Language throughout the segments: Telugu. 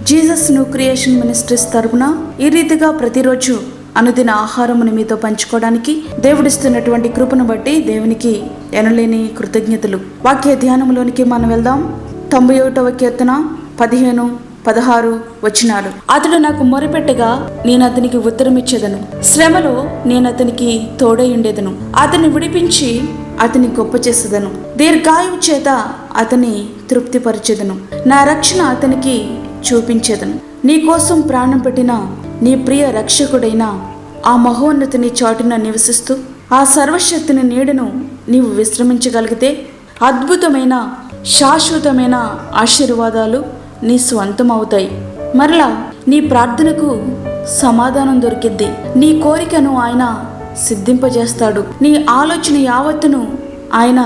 జీసస్ న్యూ క్రియేషన్ మినిస్ట్రీస్ తరపున ఈ రీతిగా ప్రతిరోజు అనుదిన ఆహారమును మీతో పంచుకోవడానికి దేవుడిస్తున్నటువంటి కృపను బట్టి దేవునికి ఎనలేని కృతజ్ఞతలు. వాక్య ధ్యానంలోనికి మనం వెళ్దాం. 91వ కీర్తన 15, 16 వచనాలు. అతడు నాకు మొరపెట్టగా నేను అతనికి ఉత్తరమిచ్చేదను, శ్రమలో నేను అతనికి తోడై ఉండేదను, అతన్ని విడిపించి అతని గొప్ప చేసేదను, దీర్ఘాయువు చేత అతని తృప్తిపరిచేదను, నా రక్షణ అతనికి చూపించేదను. నీ కోసం ప్రాణం పెట్టిన నీ ప్రియ రక్షకుడైన ఆ మహోన్నతిని చాటున నివసిస్తూ ఆ సర్వశక్తిని నీడను నీవు విశ్రమించగలిగితే అద్భుతమైన శాశ్వతమైన ఆశీర్వాదాలు నీ స్వంతం అవుతాయి. మరలా నీ ప్రార్థనకు సమాధానం దొరికిద్ది. నీ కోరికను ఆయన సిద్ధింపజేస్తాడు. నీ ఆలోచన యావత్తును ఆయన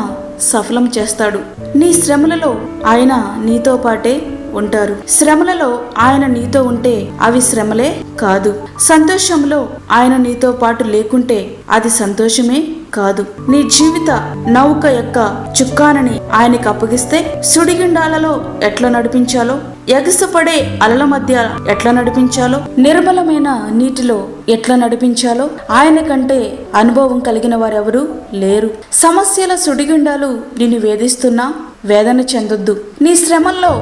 సఫలం చేస్తాడు. నీ శ్రమలలో ఆయన నీతో పాటే ఉంటారు. శ్రమలలో ఆయన నీతో ఉంటే అవి శ్రమలే కాదు. సంతోషంలో ఆయన నీతో పాటు లేకుంటే అది సంతోషమే కాదు. నీ జీవిత నౌక యొక్క చుక్కానని ఆయనకు అప్పగిస్తే సుడిగుండాలలో ఎట్లా నడిపించాలో, ఎగసపడే అలల మధ్య ఎట్లా నడిపించాలో, నిర్మలమైన నీటిలో ఎట్లా నడిపించాలో ఆయన కంటే అనుభవం కలిగిన వారెవరూ లేరు. సమస్యల సుడిగుండాలు నిన్ను వేధిస్తున్నా వేదన చెందొద్దు. నీ శ్రమల్లో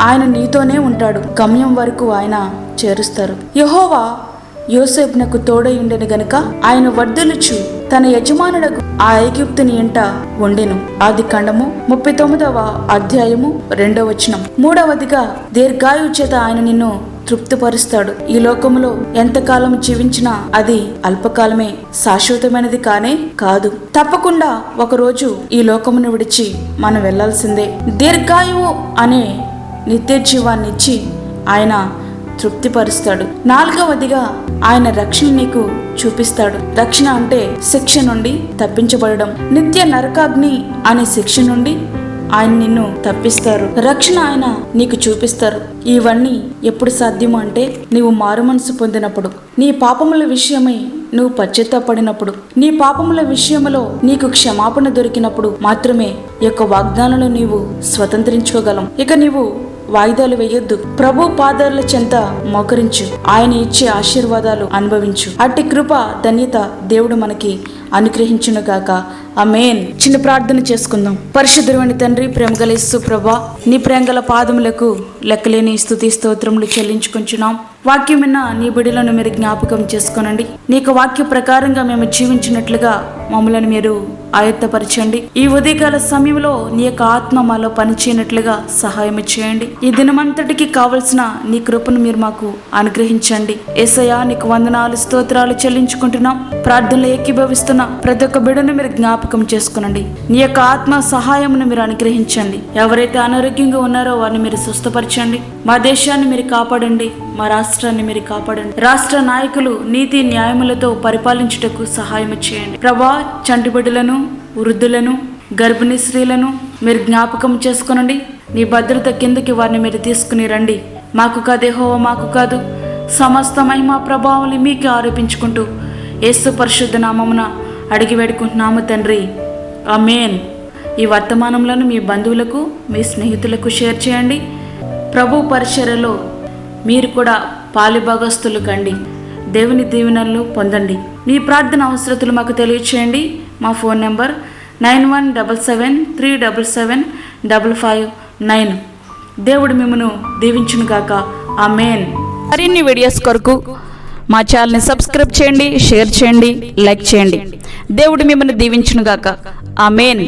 ఆయన నీతోనే ఉంటాడు. గమ్యం వరకు ఆయన చేరుస్తారు. యెహోవా యోసేపునకు తోడై ఉండెను గనుక ఆయన వర్ధలుచు తన యజమానులకు ఆ ఐగుప్తుని ఎంట ఉండెను. ఆదికాండము 39వ అధ్యాయము 2వ వచనం. 3వదిగా దీర్ఘాయువు చేత ఆయన నిన్ను తృప్తిపరుస్తాడు. ఈ లోకములో ఎంతకాలం జీవించినా అది అల్పకాలమే, శాశ్వతమైనది కానే కాదు. తప్పకుండా ఒకరోజు ఈ లోకమును విడిచి మనం వెళ్లాల్సిందే. దీర్ఘాయువు అనే నిత్య జీవాన్ని ఇచ్చి ఆయన తృప్తిపరుస్తాడు. 4వదిగా ఆయన రక్షణ నీకు చూపిస్తాడు. రక్షణ అంటే శిక్ష నుండి తప్పించబడడం. నిత్య నరకాగ్ని అనే శిక్ష నుండి ఆయన నిన్ను తప్పిస్తారు. రక్షణ ఆయన నీకు చూపిస్తారు. ఇవన్నీ ఎప్పుడు సాధ్యము అంటే నీవు మారుమనసు పొందినప్పుడు, నీ పాపముల విషయమై నువ్వు పశ్చాత్తాపడినప్పుడు, నీ పాపముల విషయంలో నీకు క్షమాపణ దొరికినప్పుడు మాత్రమే ఈ యొక్క వాగ్దానాలను నీవు స్వతంత్రించుకోగలం. ఇక నీవు వాయిదాలు వేయొద్దు. ప్రభు పాదాల చెంత మోకరించు. ఆయన ఇచ్చే ఆశీర్వాదాలు అనుభవించు. అట్టి కృప ధన్యత దేవుడు మనకి అనుగ్రహించునుగాక. ఆమేన్. చిన్న ప్రార్థన చేసుకుందాం. పరిశుద్ధుడైన తండ్రి, ప్రేమగల యేసు ప్రభువా, నీ ప్రేమగల పాదములకు లెక్కలేని స్తుతి స్తోత్రములు చెల్లించుకుంటున్నాం. వాక్యం విన్న నీ బిడ్డలను మీరు జ్ఞాపకం చేసుకోనండి. నీకు వాక్య ప్రకారంగా మేము జీవించినట్లుగా మమ్మల్ని మీరు ఆయత్తపరచండి. ఈ ఉదయకాల సమయంలో నీ యొక్క ఆత్మ మాలో పనిచేయనట్లుగా సహాయం చేయండి. ఈ దినమంతటికి కావలసిన నీ కృపను మీరు మాకు అనుగ్రహించండి. యేసయ్యా, నీకు వందనాలు స్తోత్రాలు చెల్లించుకుంటున్నాం. ప్రార్థనలు ఏకీభవిస్తున్న ప్రతి ఒక్క బిడ్డను మీరు జ్ఞాపకం చేసుకునండి. నీ యొక్క ఆత్మ సహాయమును మీరు అనుగ్రహించండి. ఎవరైతే అనారోగ్యంగా ఉన్నారో వారిని మీరు స్వస్థపరచండి. మా దేశాన్ని మీరు కాపాడండి. మా రాష్ట్రాన్ని మీరు కాపాడండి. రాష్ట్ర నాయకులు నీతి న్యాయములతో పరిపాలించుటకు సహాయం చేయండి. ప్రభా, చంటి బిడ్డలను, వృద్ధులను, గర్భిణీ స్త్రీలను మీరు జ్ఞాపకం చేసుకునండి. నీ భద్రత కిందకి వారిని మీరు తీసుకుని రండి. మాకు కాదు యెహోవా, మాకు కాదు, సమస్త మహిమ ప్రభావాలు మీకే ఆరోపించుకుంటూ యేసు పరిశుద్ధ నామమున అడిగి వేడుకుంటున్నాము తండ్రి. ఆమేన్. ఈ వర్తమానంలో మీ బంధువులకు, మీ స్నేహితులకు షేర్ చేయండి. ప్రభు పరిచర్యలో మీరు కూడా పాలిభాగస్తులు కండి. దేవుని దీవెనలు పొందండి. మీ ప్రార్థన అవసరతలు మాకు తెలియచేయండి. మా ఫోన్ నెంబర్ 9177377559. దేవుడు మిమ్మను దీవించునుగాక. ఆమేన్. మరిన్ని వీడియోస్ కొరకు మా ఛానల్ని సబ్స్క్రైబ్ చేయండి, షేర్ చేయండి, లైక్ చేయండి. దేవుడు మిమ్మల్ని దీవించునుగాక. ఆమేన్.